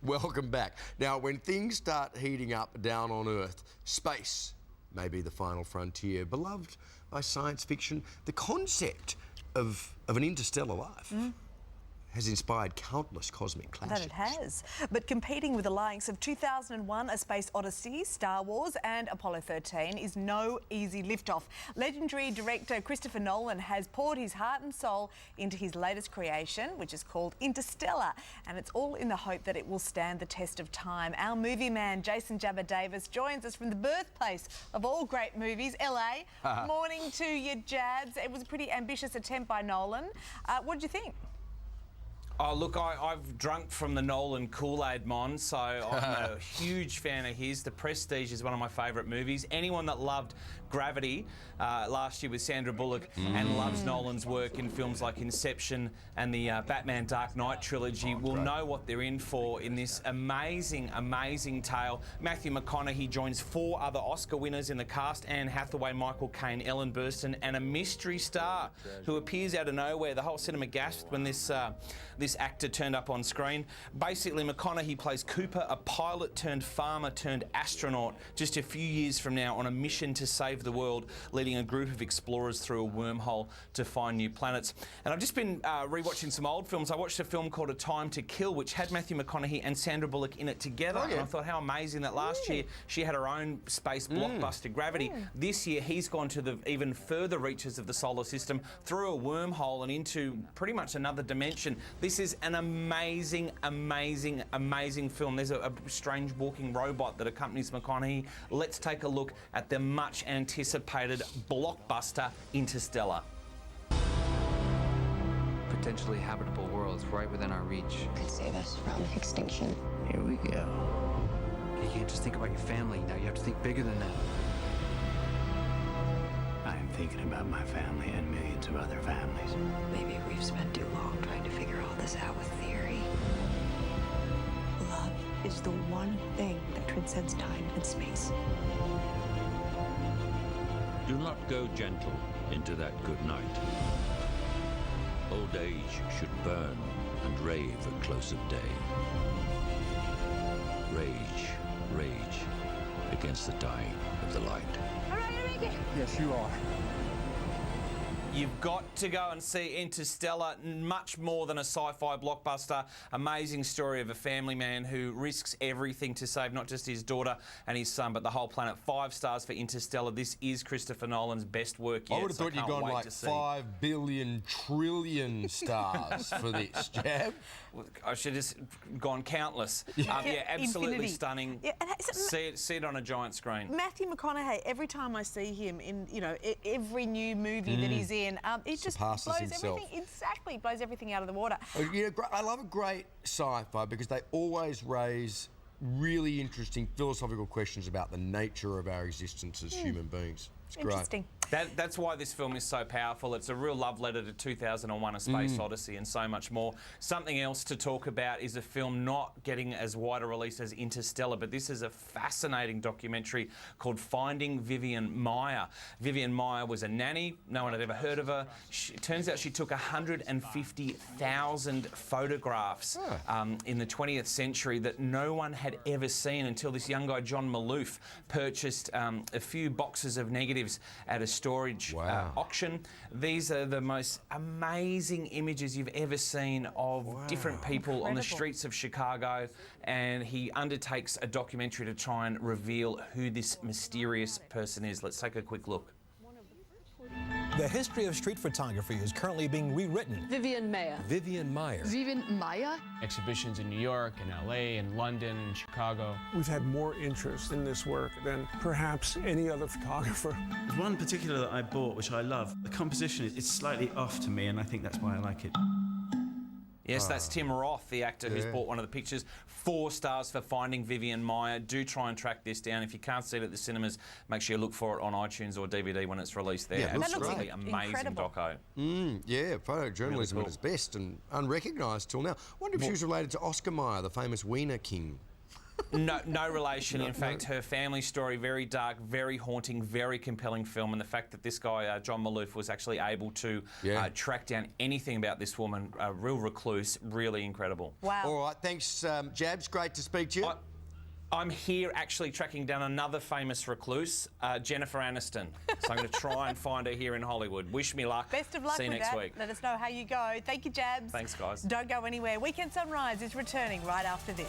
welcome back. Now, when things start heating up down on Earth, space may be the final frontier. Beloved by science fiction, the concept of an interstellar life has inspired countless cosmic classics. That it has. But competing with the likes of 2001: A Space Odyssey, Star Wars and Apollo 13 is no easy liftoff. Legendary director Christopher Nolan has poured his heart and soul into his latest creation, which is called Interstellar, and it's all in the hope that it will stand the test of time. Our movie man, Jason Jabba Davis, joins us from the birthplace of all great movies, LA. Morning to you, Jabs. It was a pretty ambitious attempt by Nolan. What did you think? Oh, look, I've drunk from the Nolan Kool-Aid, Mon, so I'm a huge fan of his. The Prestige is one of my favourite movies. Anyone that loved Gravity last year with Sandra Bullock and loves Nolan's work in films like Inception and the Batman Dark Knight trilogy will know what they're in for in this amazing, amazing tale. Matthew McConaughey joins 4 other Oscar winners in the cast: Anne Hathaway, Michael Caine, Ellen Burstyn, and a mystery star who appears out of nowhere. The whole cinema gasped when this actor turned up on screen. Basically, McConaughey plays Cooper, a pilot turned farmer turned astronaut, just a few years from now on a mission to save the world, leading a group of explorers through a wormhole to find new planets. And I've just been rewatching some old films. I watched a film called A Time to Kill, which had Matthew McConaughey and Sandra Bullock in it together. And I thought how amazing that last year she had her own space blockbuster, Gravity. This year he's gone to the even further reaches of the solar system, through a wormhole and into pretty much another dimension. This is an amazing, amazing, amazing film. There's a strange walking robot that accompanies McConaughey. Let's take a look at the much anticipated blockbuster Interstellar. Potentially habitable worlds right within our reach. Could save us from extinction. Here we go. You can't just think about your family now. You have to think bigger than that. I am thinking about my family and millions of other families. Maybe we've spent too long trying to figure all this out with theory. Love is the one thing that transcends time and space. Do not go gentle into that good night. Old age should burn and rave at close of day. Rage, rage against the dying of the light. All right, Enrique. Yes, you are. You've got to go and see Interstellar, much more than a sci-fi blockbuster. Amazing story of a family man who risks everything to save not just his daughter and his son, but the whole planet. 5 stars for Interstellar. This is Christopher Nolan's best work yet. I would have thought you'd gone like 5 billion trillion stars for this, Jab. I should have gone countless. Yeah, absolutely Infinity. Stunning. Yeah, and See it on a giant screen. Matthew McConaughey, every time I see him in, every new movie that he's in, it just blows himself. everything. Exactly, blows everything out of the water. I love a great sci-fi because they always raise really interesting philosophical questions about the nature of our existence as human beings. It's great. Interesting. That's why this film is so powerful. It's a real love letter to 2001: A Space Odyssey and so much more. Something else to talk about is a film not getting as wide a release as Interstellar, but this is a fascinating documentary called Finding Vivian Maier. Vivian Maier was a nanny. No one had ever heard of her. It turns out she took 150,000 photographs in the 20th century that no one had ever seen until this young guy, John Maloof, purchased a few boxes of negatives at a storage auction. These are the most amazing images you've ever seen of different people on the streets of Chicago, and he undertakes a documentary to try and reveal who this mysterious person is. Let's take a quick look. The history of street photography is currently being rewritten. Vivian Maier. Vivian Maier. Vivian Maier? Exhibitions in New York and LA and London and Chicago. We've had more interest in this work than perhaps any other photographer. There's one particular that I bought, which I love. The composition is slightly off to me, and I think that's why I like it. Yes, that's Tim Roth, the actor who's bought one of the pictures. 4 stars for Finding Vivian Maier. Do try and track this down. If you can't see it at the cinemas, make sure you look for it on iTunes or DVD when it's released there. Yeah, absolutely amazing doco. Yeah, photojournalism Really at its best and unrecognised till now. I wonder if she was related to Oscar Mayer, the famous Wiener King. No relation. In fact, her family story, very dark, very haunting, very compelling film. And the fact that this guy, John Maloof, was actually able to track down anything about this woman, a real recluse, really incredible. Wow. All right, thanks, Jabs. Great to speak to you. I'm here actually tracking down another famous recluse, Jennifer Aniston. So I'm going to try and find her here in Hollywood. Wish me luck. Best of luck See you with next that. week. Let us know how you go. Thank you, Jabs. Thanks, guys. Don't go anywhere. Weekend Sunrise is returning right after this.